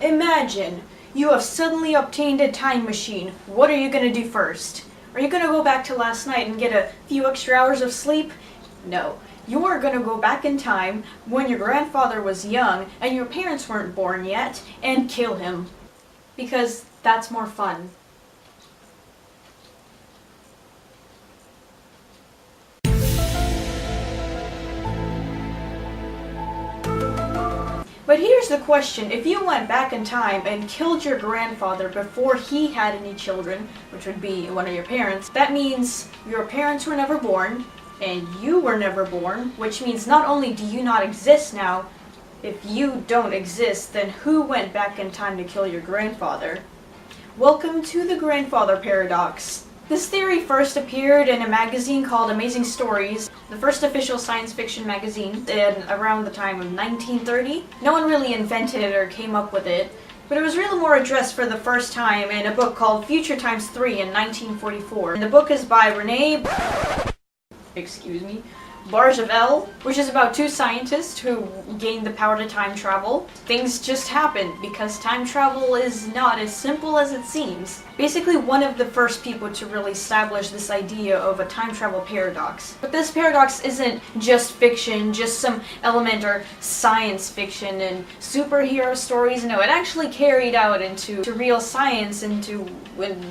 Imagine you have suddenly obtained a time machine. What are you going to do first? Are you going to go back to last night and get a few extra hours of sleep? No. You are going to go back in time when your grandfather was young and your parents weren't born yet and kill him. Because that's more fun. But here's the question, if you went back in time and killed your grandfather before he had any children, which would be one of your parents, that means your parents were never born, and you were never born, which means not only do you not exist now, if you don't exist, then who went back in time to kill your grandfather? Welcome to the grandfather paradox. This theory first appeared in a magazine called Amazing Stories, the first official science fiction magazine, around the time of 1930. No one really invented it or came up with it, but it was really more addressed for the first time in a book called Future Times 3 in 1944. And the book is by Barjavel, which is about two scientists who gained the power to time travel. Things just happen because time travel is not as simple as it seems. Basically, one of the first people to really establish this idea of a time travel paradox. But this paradox isn't just fiction, just some element or science fiction and superhero stories. No, it actually carried out into real science,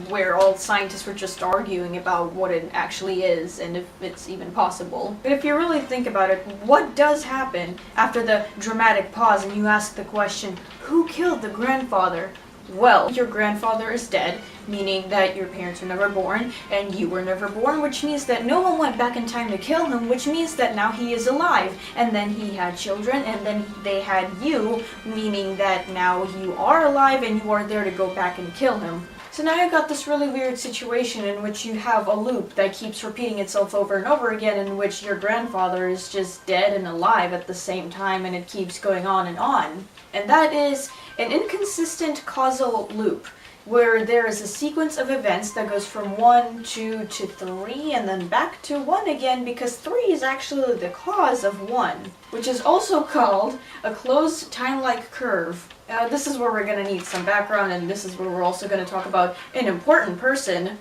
where all scientists were just arguing about what it actually is and if it's even possible. But if you really think about it, what does happen after the dramatic pause and you ask the question, who killed the grandfather? Well, your grandfather is dead, meaning that your parents were never born, and you were never born, which means that no one went back in time to kill him, which means that now he is alive. And then he had children, and then they had you, meaning that now you are alive and you are there to go back and kill him. So now you've got this really weird situation in which you have a loop that keeps repeating itself over and over again, in which your grandfather is just dead and alive at the same time, and it keeps going on and on. And that is an inconsistent causal loop, where there is a sequence of events that goes from 1, 2 to 3, and then back to 1 again, because 3 is actually the cause of 1, which is also called a closed time-like curve. This is where we're going to need some background, and this is where we're also going to talk about an important person.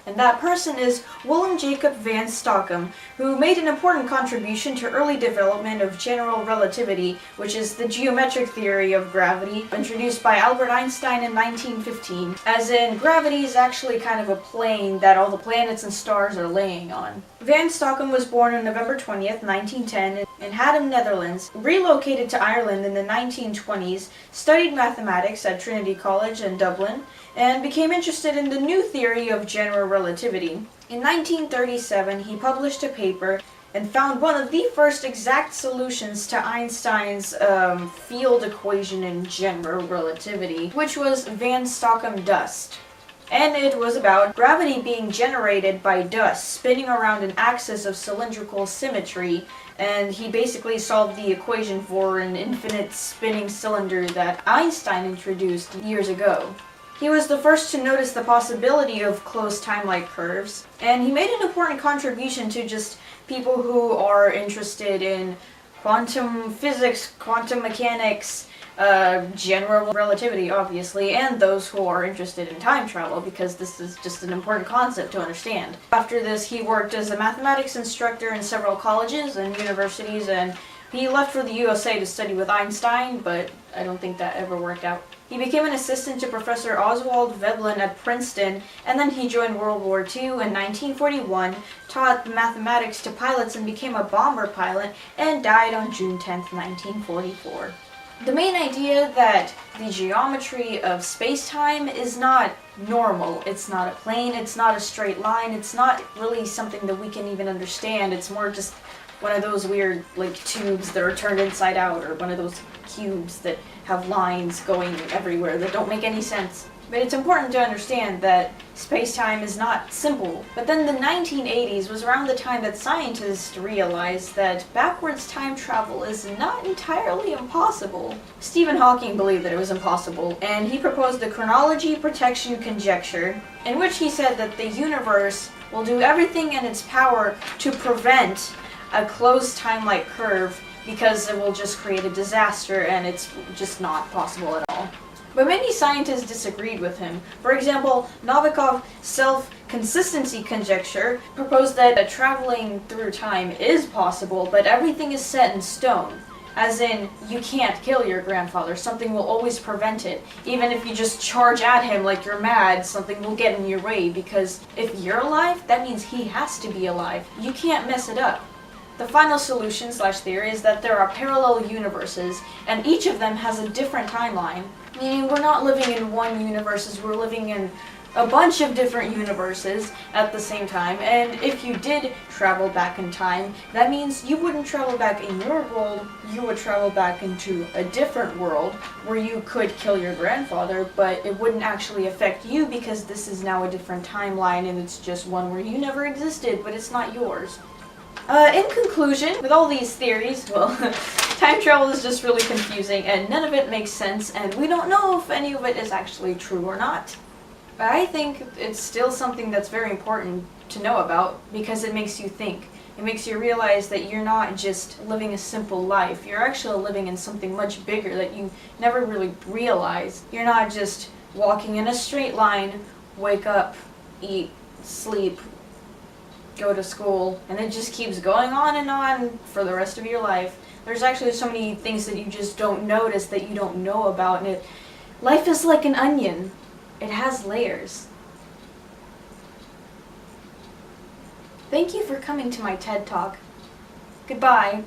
And that person is Willem Jacob van Stockum, who made an important contribution to early development of general relativity, which is the geometric theory of gravity, introduced by Albert Einstein in 1915. As in, gravity is actually kind of a plane that all the planets and stars are laying on. Van Stockum was born on November 20th, 1910 in Haddam, Netherlands, relocated to Ireland in the 1920s, studied mathematics at Trinity College in Dublin, and became interested in the new theory of general relativity. In 1937, he published a paper and found one of the first exact solutions to Einstein's field equation in general relativity, which was Van Stockum dust. And it was about gravity being generated by dust spinning around an axis of cylindrical symmetry, and he basically solved the equation for an infinite spinning cylinder that Einstein introduced years ago. He was the first to notice the possibility of closed time-like curves, and he made an important contribution to just people who are interested in quantum physics, quantum mechanics, general relativity, obviously, and those who are interested in time travel, because this is just an important concept to understand. After this, he worked as a mathematics instructor in several colleges and universities, and he left for the USA to study with Einstein, but I don't think that ever worked out. He became an assistant to Professor Oswald Veblen at Princeton, and then he joined World War II in 1941, taught mathematics to pilots and became a bomber pilot, and died on June 10, 1944. The main idea that the geometry of space-time is not normal. It's not a plane, it's not a straight line, it's not really something that we can even understand. It's more just one of those weird, tubes that are turned inside out, or one of those cubes that have lines going everywhere that don't make any sense. But it's important to understand that space-time is not simple. But then the 1980s was around the time that scientists realized that backwards time travel is not entirely impossible. Stephen Hawking believed that it was impossible, and he proposed the chronology protection conjecture, in which he said that the universe will do everything in its power to prevent a closed time-like curve because it will just create a disaster and it's just not possible at all. But many scientists disagreed with him. For example, Novikov's self-consistency conjecture proposed that traveling through time is possible, but everything is set in stone. As in, you can't kill your grandfather. Something will always prevent it. Even if you just charge at him like you're mad, something will get in your way, because if you're alive, that means he has to be alive. You can't mess it up. The final solution / theory is that there are parallel universes, and each of them has a different timeline. Meaning we're not living in one universe, we're living in a bunch of different universes at the same time. And if you did travel back in time, that means you wouldn't travel back in your world, you would travel back into a different world where you could kill your grandfather, but it wouldn't actually affect you because this is now a different timeline and it's just one where you never existed, but it's not yours. In conclusion, with all these theories, well, time travel is just really confusing and none of it makes sense, and we don't know if any of it is actually true or not. But I think it's still something that's very important to know about because it makes you think. It makes you realize that you're not just living a simple life, you're actually living in something much bigger that you never really realized. You're not just walking in a straight line, wake up, eat, sleep, go to school, and it just keeps going on for the rest of your life. There's actually so many things that you just don't notice that you don't know about, and life is like an onion. It has layers. Thank you for coming to my TED Talk. Goodbye.